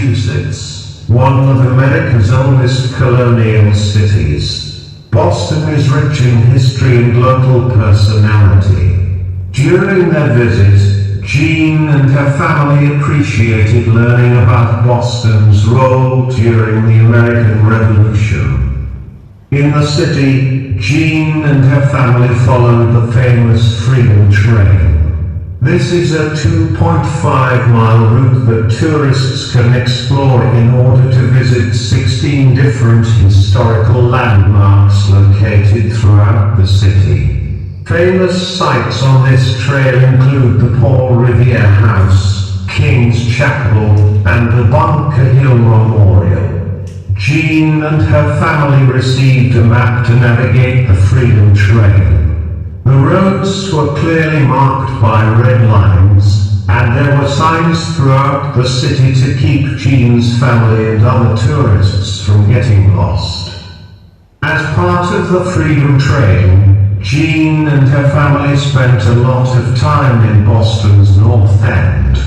Massachusetts, one of America's oldest colonial cities. Boston is rich in history and local personality. During their visit, Jean and her family appreciated learning about Boston's role during the American Revolution. In the city, Jean and her family followed the famous Freedom Train. This is a 2.5-mile route that tourists can explore in order to visit 16 different historical landmarks located throughout the city. Famous sites on this trail include the Paul Revere House, King's Chapel, and the Bunker Hill Memorial. Jean and her family received a map to navigate the Freedom Trail. The roads were clearly marked by red lines, and there were signs throughout the city to keep Jean's family and other tourists from getting lost. As part of the Freedom Train, Jean and her family spent a lot of time in Boston's North End.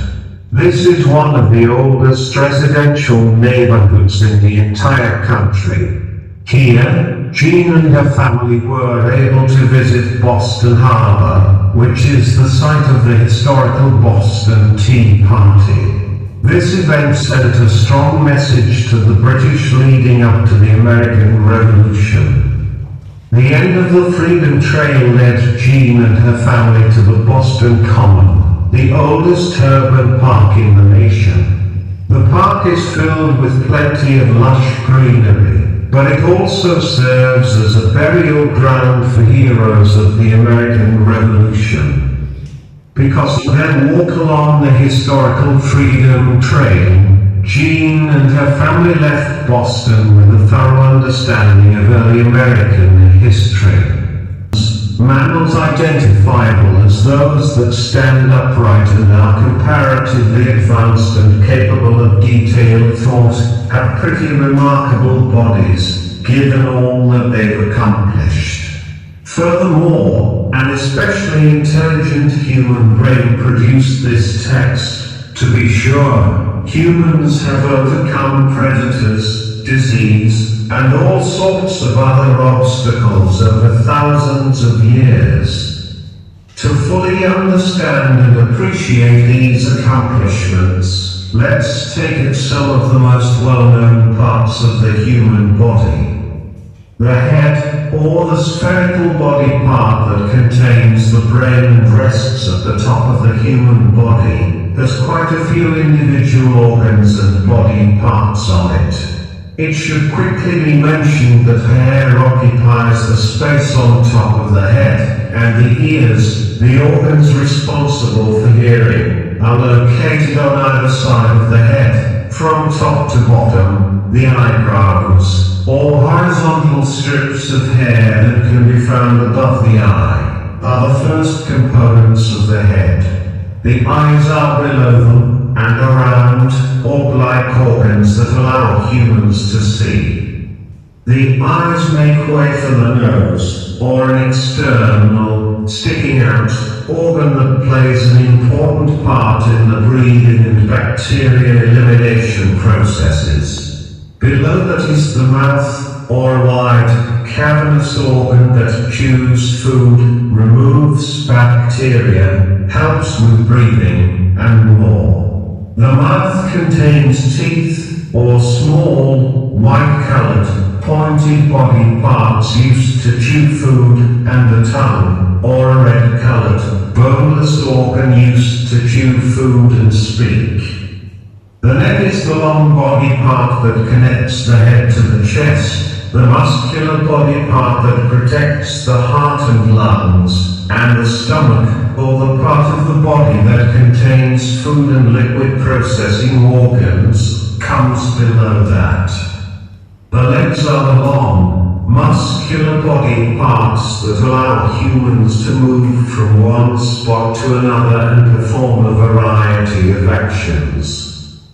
This is one of the oldest residential neighborhoods in the entire country. Here, Jean and her family were able to visit Boston Harbor, which is the site of the historical Boston Tea Party. This event sent a strong message to the British leading up to the American Revolution. The end of the Freedom Trail led Jean and her family to the Boston Common, the oldest urban park in the nation. The park is filled with plenty of lush greenery, but it also serves as a burial ground for heroes of the American Revolution. Because you then walk along the historical Freedom Trail, Jean and her family left Boston with a thorough understanding of early American history. Mammals identifiable as those that stand upright and are comparatively advanced and capable of detailed thought, have pretty remarkable bodies, given all that they've accomplished. Furthermore, an especially intelligent human brain produced this text. To be sure, humans have overcome predators, disease, and all sorts of other obstacles over thousands of years. To fully understand and appreciate these accomplishments, let's take at some of the most well-known parts of the human body. The head, or the spherical body part that contains the brain and rests at the top of the human body, has quite a few individual organs and body parts on it. It should quickly be mentioned that hair occupies the space on top of the head, and the ears, the organs responsible for hearing, are located on either side of the head, from top to bottom. The eyebrows, or horizontal strips of hair that can be found above the eye, are the first components of the head. The eyes are below them, and around, orb-like organs that allow humans to see. The eyes make way for the nose, or an external, sticking out, organ that plays an important part in the breathing and bacteria elimination processes. Below that is the mouth, or wide, cavernous organ that chews food, removes bacteria, helps with breathing, and more. The mouth contains teeth, or small, white-colored, pointed body parts used to chew food, and the tongue, or a red-colored, boneless organ used to chew food and speak. The neck is the long body part that connects the head to the chest, the muscular body part that protects the heart and lungs, and the stomach, or the part of the body that contains food and liquid processing organs, comes below that. The legs are the long, muscular body parts that allow humans to move from one spot to another and perform a variety of actions.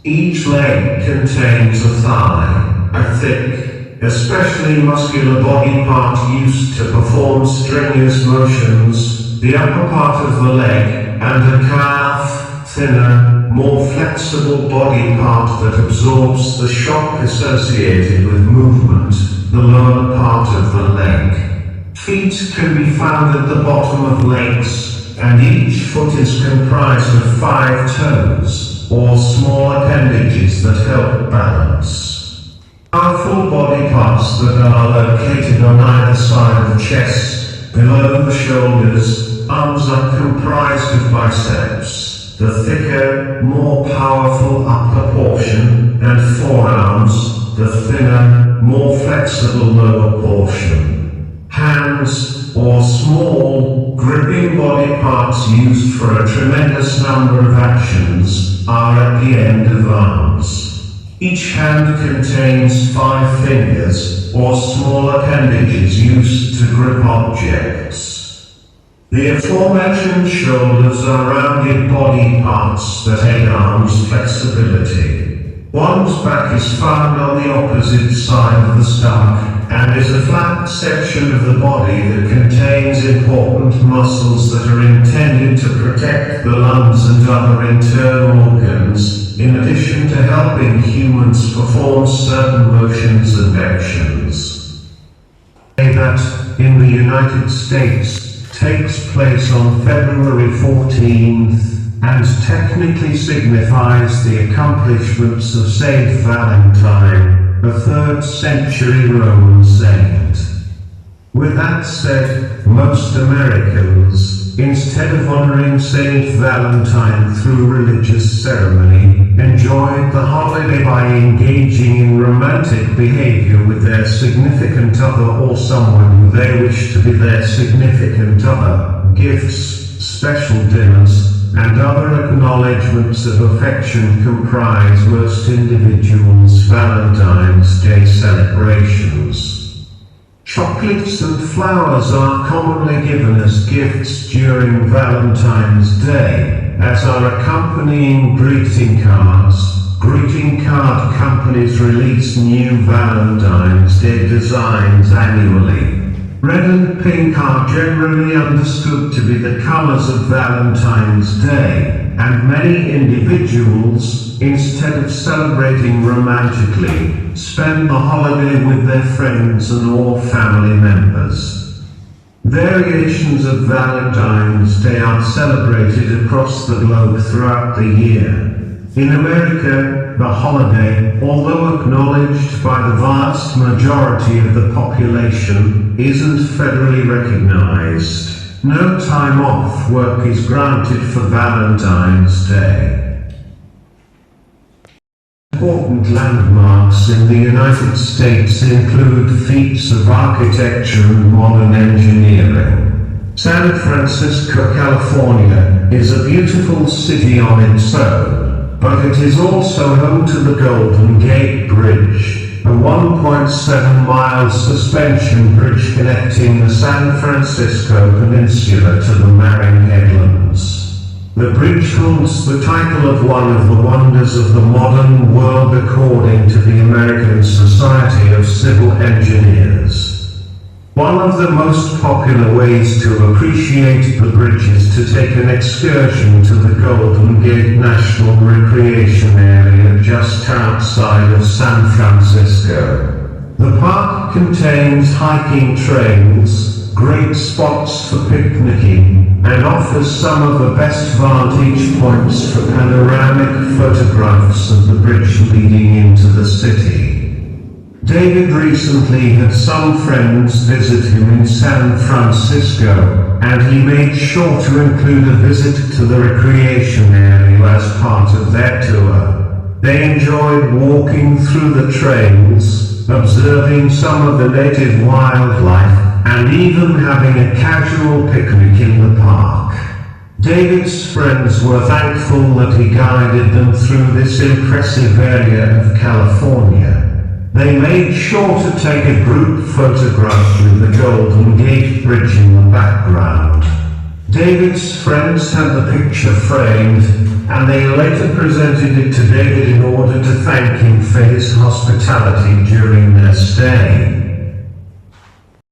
Each leg contains a thigh, a thick, especially muscular body part used to perform strenuous motions, the upper part of the leg, and a calf, thinner, more flexible body part that absorbs the shock associated with movement, the lower part of the leg. Feet can be found at the bottom of legs, and each foot is comprised of 5 toes, or small appendages that help balance. Powerful body parts that are located on either side of the chest, below the shoulders. Arms are comprised of biceps, the thicker, more powerful upper portion, and forearms, the thinner, more flexible lower portion. Hands, or small, gripping body parts used for a tremendous number of actions, are at the end of arms. Each hand contains 5 fingers, or small appendages used to grip objects. The aforementioned shoulders are rounded body parts that aid arms' flexibility. One's back is found on the opposite side of the stomach, and is a flat section of the body that contains important muscles that are intended to protect the lungs and other internal organs, in addition to helping humans perform certain motions and actions. That, in the United States, takes place on February 14th, and technically signifies the accomplishments of Saint Valentine, a 3rd century Roman saint. With that said, most Americans, instead of honoring Saint Valentine through religious ceremony, enjoyed the holiday by engaging in romantic behavior with their significant other or someone who they wish to be their significant other. Gifts, special dinners, and other acknowledgements of affection comprise most individuals' Valentine's Day celebrations. Chocolates and flowers are commonly given as gifts during Valentine's Day, as are accompanying greeting cards. Greeting card companies release new Valentine's Day designs annually. Red and pink are generally understood to be the colors of Valentine's Day, and many individuals, instead of celebrating romantically, spend the holiday with their friends and or family members. Variations of Valentine's Day are celebrated across the globe throughout the year. In America, the holiday, although acknowledged by the vast majority of the population, isn't federally recognized. No time off work is granted for Valentine's Day. Important landmarks in the United States include feats of architecture and modern engineering. San Francisco, California, is a beautiful city on its own, but it is also home to the Golden Gate Bridge, a 1.7-mile suspension bridge connecting the San Francisco Peninsula to the Marin Headlands. The bridge holds the title of one of the wonders of the modern world according to the American Society of Civil Engineers. One of the most popular ways to appreciate the bridge is to take an excursion to the Golden Gate National Recreation Area just outside of San Francisco. The park contains hiking trails, great spots for picnicking, and offers some of the best vantage points for panoramic photographs of the bridge leading into the city. David recently had some friends visit him in San Francisco, and he made sure to include a visit to the recreation area as part of their tour. They enjoyed walking through the trails, observing some of the native wildlife, and even having a casual picnic in the park. David's friends were thankful that he guided them through this impressive area of California. They made sure to take a group photograph with the Golden Gate Bridge in the background. David's friends had the picture framed, and they later presented it to David in order to thank him for his hospitality during their stay.